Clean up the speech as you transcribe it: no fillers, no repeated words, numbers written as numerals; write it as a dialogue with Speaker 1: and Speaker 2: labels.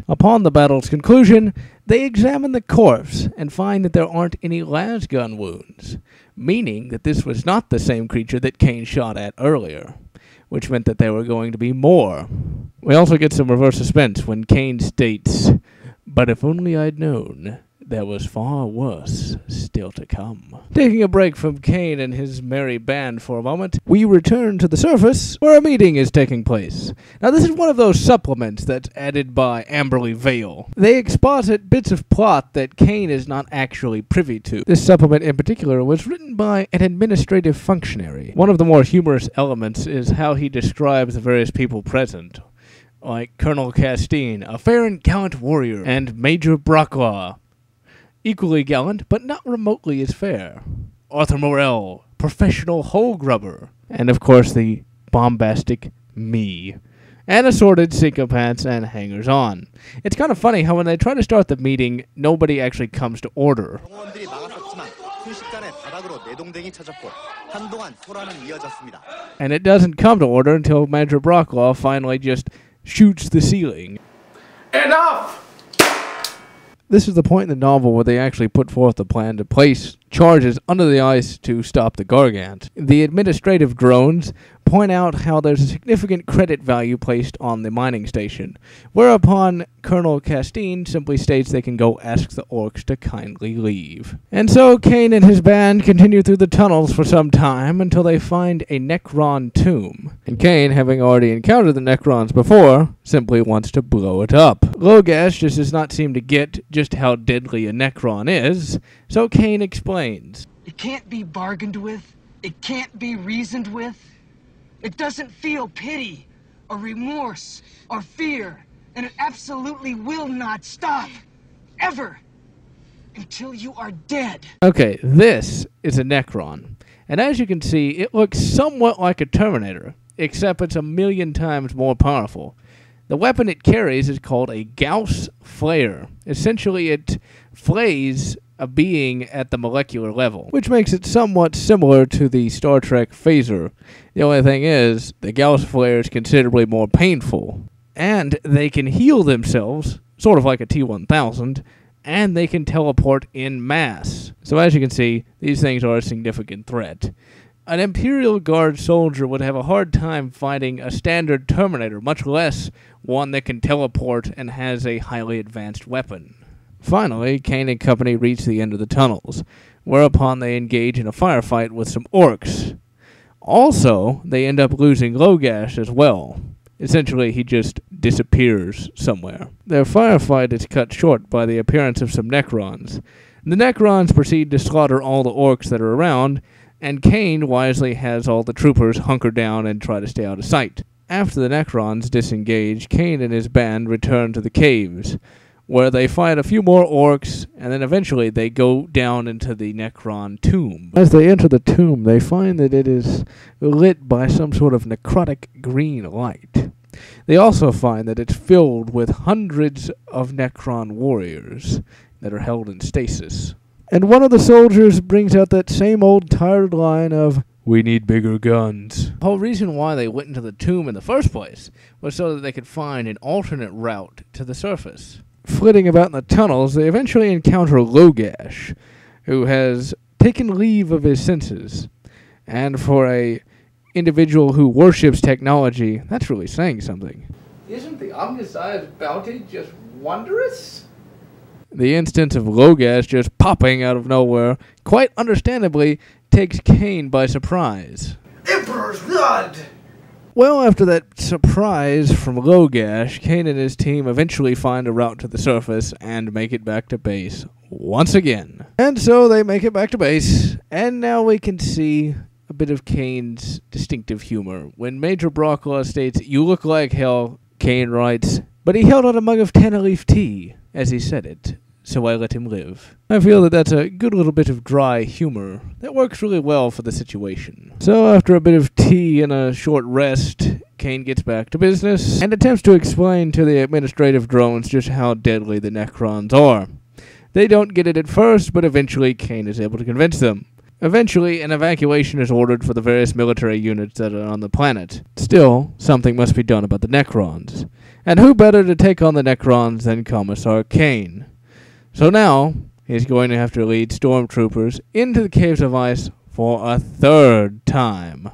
Speaker 1: Upon the battle's conclusion, they examine the corpse and find that there aren't any lasgun wounds, meaning that this was not the same creature that Kane shot at earlier, which meant that there were going to be more. We also get some reverse suspense when Kane states, "But if only I'd known, there was far worse still to come." Taking a break from Kane and his merry band for a moment, we return to the surface where a meeting is taking place. Now this is one of those supplements that's added by Amberly Vale. They exposit bits of plot that Kane is not actually privy to. This supplement in particular was written by an administrative functionary. One of the more humorous elements is how he describes the various people present, like Colonel Castine, a fair and gallant warrior, and Major Brocklaw, equally gallant, but not remotely as fair. Arthur Morell, professional hole grubber. And of course the bombastic me. And assorted sycophants and hangers-on. It's kind of funny how when they try to start the meeting, nobody actually comes to order. And it doesn't come to order until Major Brocklaw finally just shoots the ceiling. Enough! This is the point in the novel where they actually put forth the plan to place charges under the ice to stop the Gargant. The administrative drones point out how there's a significant credit value placed on the mining station, whereupon Colonel Castine simply states they can go ask the orcs to kindly leave. And so Kane and his band continue through the tunnels for some time until they find a Necron tomb. And Kane, having already encountered the Necrons before, simply wants to blow it up. Logash just does not seem to get just how deadly a Necron is, so Kane explains.
Speaker 2: It can't be bargained with. It can't be reasoned with. It doesn't feel pity, or remorse, or fear, and it absolutely will not stop, ever, until you are dead.
Speaker 1: Okay, this is a Necron, and as you can see, it looks somewhat like a Terminator, except it's 1,000,000 times more powerful. The weapon it carries is called a Gauss Flare. Essentially, it flays a being at the molecular level, which makes it somewhat similar to the Star Trek phaser. The only thing is, the Gauss Flare is considerably more painful, and they can heal themselves, sort of like a T-1000, and they can teleport in mass. So as you can see, these things are a significant threat. An Imperial Guard soldier would have a hard time fighting a standard Terminator, much less one that can teleport and has a highly advanced weapon. Finally, Kane and company reach the end of the tunnels, whereupon they engage in a firefight with some orcs. Also, they end up losing Logash as well. Essentially, he just disappears somewhere. Their firefight is cut short by the appearance of some Necrons. The Necrons proceed to slaughter all the orcs that are around, and Kane wisely has all the troopers hunker down and try to stay out of sight. After the Necrons disengage, Kane and his band return to the caves, where they fight a few more orcs, and then eventually they go down into the Necron tomb. As they enter the tomb, they find that it is lit by some sort of necrotic green light. They also find that it's filled with hundreds of Necron warriors that are held in stasis. And one of the soldiers brings out that same old tired line of, "We need bigger guns." The whole reason why they went into the tomb in the first place was so that they could find an alternate route to the surface. Flitting about in the tunnels, they eventually encounter Logash, who has taken leave of his senses. And for a individual who worships technology, that's really saying something. Isn't the omniscience bounty just wondrous? The instance of Logash just popping out of nowhere, quite understandably, takes Kane by surprise.
Speaker 2: Emperor's blood!
Speaker 1: Well, after that surprise from Logash, Kane and his team eventually find a route to the surface and make it back to base once again. And so they make it back to base, and now we can see a bit of Kane's distinctive humor. When Major Brocklaw states, "You look like hell," Kane writes, "But he held out a mug of Tanaleaf tea," as he said it, so I let him live. I feel that that's a good little bit of dry humor that works really well for the situation. So after a bit of tea and a short rest, Kane gets back to business and attempts to explain to the administrative drones just how deadly the Necrons are. They don't get it at first, but eventually Kane is able to convince them. Eventually, an evacuation is ordered for the various military units that are on the planet. Still, something must be done about the Necrons. And who better to take on the Necrons than Commissar Kane? So now, he's going to have to lead stormtroopers into the Caves of Ice for a third time.